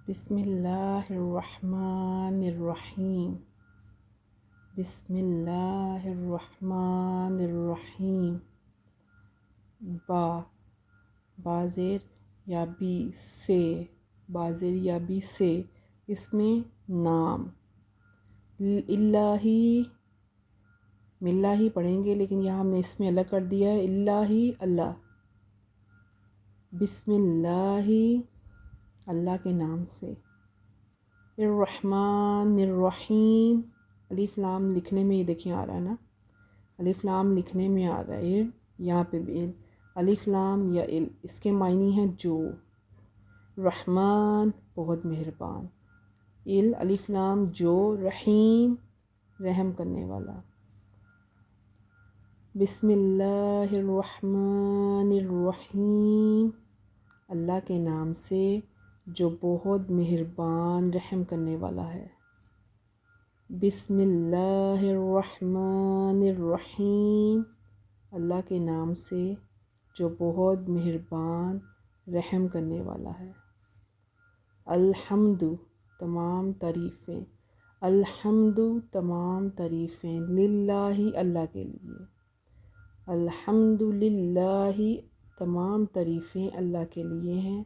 بسم اللہ الرحمن الرحیم۔ بسم اللہ الرحمن الرحیم۔ بازر یا بی سے، بازر یا بی سے، اس میں نام الہی ملہ پڑھیں گے، لیکن یہاں ہم نے اس میں الگ کر دیا ہے الہی اللہ۔ بسم اللہ اللہ کے نام سے، الرحمن الرحیم، الف لام لکھنے میں یہ دیکھیں آ رہا ہے نا، الف لام لکھنے میں آ رہا ہے، یہاں پہ بھی الف لام یا اس کے معنی ہے جو، رحمان بہت مہربان، الف لام جو، رحیم رحم کرنے والا۔ بسم اللہ الرحمن الرحیم، اللہ کے نام سے جو بہت مہربان رحم کرنے والا ہے۔ بسم اللہ الرحمن الرحیم، اللہ کے نام سے جو بہت مہربان رحم کرنے والا ہے۔ الحمد تمام تعریفیں، الحمد تمام تعریفیں، للہ اللہ کے لیے، الحمد للہ تمام تعریفیں اللہ کے لیے ہیں۔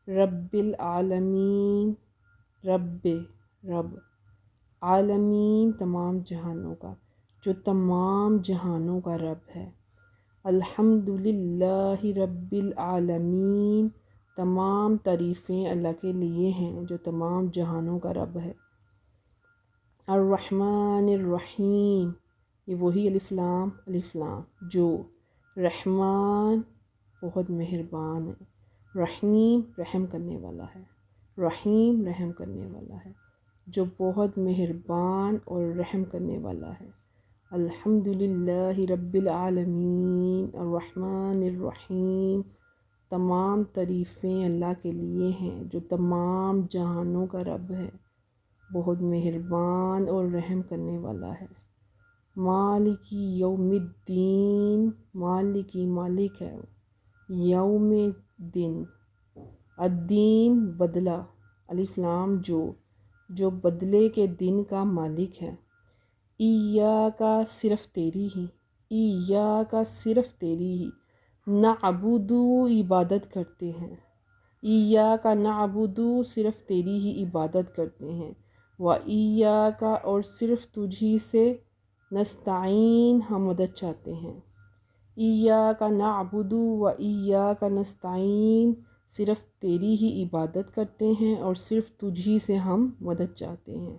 رب العالمین، رب عالمین تمام جہانوں کا، جو تمام جہانوں کا رب ہے۔ الحمد للہ رب العالمین، تمام تعریفیں اللہ کے لیے ہیں جو تمام جہانوں کا رب ہے۔ الرحمن الرحیم، یہ وہی الف لام جو، رحمان بہت مہربان ہے، رحیم رحم کرنے والا ہے، رحیم رحم کرنے والا ہے، جو بہت مہربان اور رحم کرنے والا ہے۔ الحمد للہ رب العالمین الرحمن الرحیم، تمام تعریفیں اللہ کے لیے ہیں جو تمام جہانوں کا رب ہے، بہت مہربان اور رحم کرنے والا ہے۔ مالکی یوم الدین، مالکی مالک ہے وہ، یوم دن، الدین بدلہ، الف لام جو بدلے کے دن کا مالک ہے۔ ایاک صرف تیری ہی، ایاک صرف تیری ہی، نعبد عبادت کرتے ہیں، ایاک نعبد صرف تیری ہی عبادت کرتے ہیں، و ایاک اور صرف تجھ ہی سے، نستعین ہم مدد چاہتے ہیں۔ ایاک نعبد و ایاک نستعین، صرف تیری ہی عبادت کرتے ہیں اور صرف تجھ ہی سے ہم مدد چاہتے ہیں۔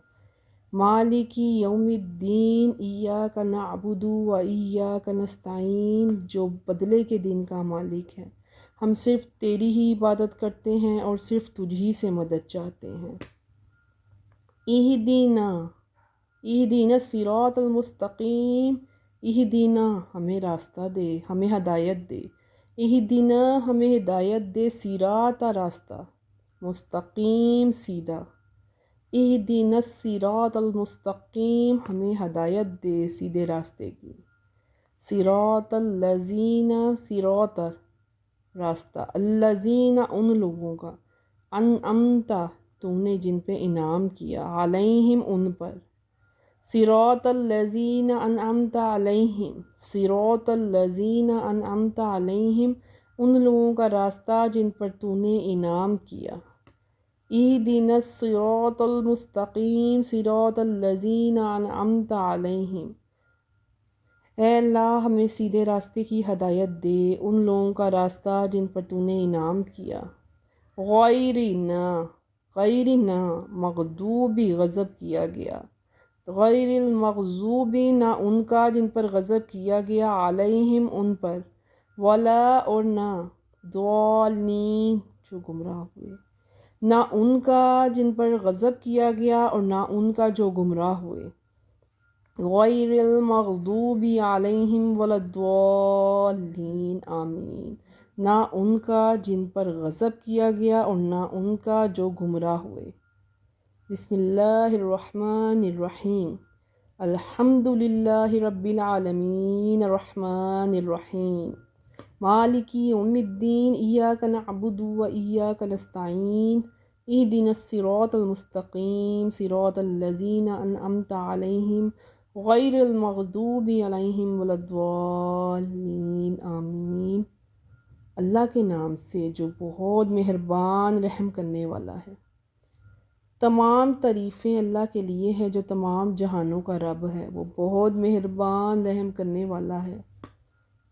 مالکی یوم الدین، ایاک نعبد و ایاک نستعین، جو بدلے کے دن کا مالک ہے، ہم صرف تیری ہی عبادت کرتے ہیں اور صرف تجھ ہی سے مدد چاہتے ہیں۔ اہدینا، اہدینا الصراط المستقیم، اہدینا ہمیں راستہ دے، ہمیں ہدایت دے، اہدینا ہمیں ہدایت دے، صراط راستہ، مستقیم سیدھا، اہدینا الصراط المستقیم ہمیں ہدایت دے سیدھے راستے کی۔ صراط الذین، صراط راستہ، الذین ان لوگوں کا، انعمت تو نے جن پہ انعام کیا، علیہم ان پر، صراط الذین انعمت علیہم، صراط الذین انعمت علیہم ان لوگوں کا راستہ جن پر تو نے انعام کیا۔ اہدنا الصراط المستقیم صراط الذین انعمت علیہم، اے اللہ ہمیں سیدھے راستے کی ہدایت دے، ان لوگوں کا راستہ جن پر تو نے انعام کیا۔ غیرنا مغضوبی غضب کیا گیا، غیر المغضوبی نہ ان کا جن پر غضب کیا گیا، علیہم ان پر، ولا اور نہ، ضالین جو گمراہ ہوئے، نہ ان کا جن پر غضب کیا گیا اور نہ ان کا جو گمراہ ہوئے۔ غیر المغضوب علیہم ولا الضالین، آمین، نہ ان کا جن پر غضب کیا گیا اور نہ ان کا جو گمراہ ہوئے۔ بسم اللہ الرحمن الرحیم، الحمد للہ رب العالمین الرحمن الرحیم، مالک یوم الدین، ایاک نعبد و ایاک نستعین، اهدنا الصراط المستقیم صراط الذین انعمت علیہم غیر المغضوب علیہم ولا الضالین آمین۔ اللہ کے نام سے جو بہت مہربان رحم کرنے والا ہے۔ تمام تعریفیں اللہ کے لیے ہے جو تمام جہانوں کا رب ہے، وہ بہت مہربان رحم کرنے والا ہے،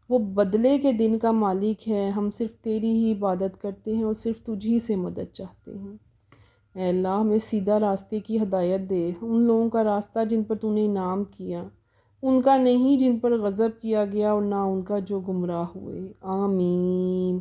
وہ بدلے کے دن کا مالک ہے۔ ہم صرف تیری ہی عبادت کرتے ہیں اور صرف تجھ ہی سے مدد چاہتے ہیں۔ اے اللہ ہمیں سیدھا راستے کی ہدایت دے، ان لوگوں کا راستہ جن پر تو نے انعام کیا، ان کا نہیں جن پر غضب کیا گیا، اور نہ ان کا جو گمراہ ہوئے۔ آمین۔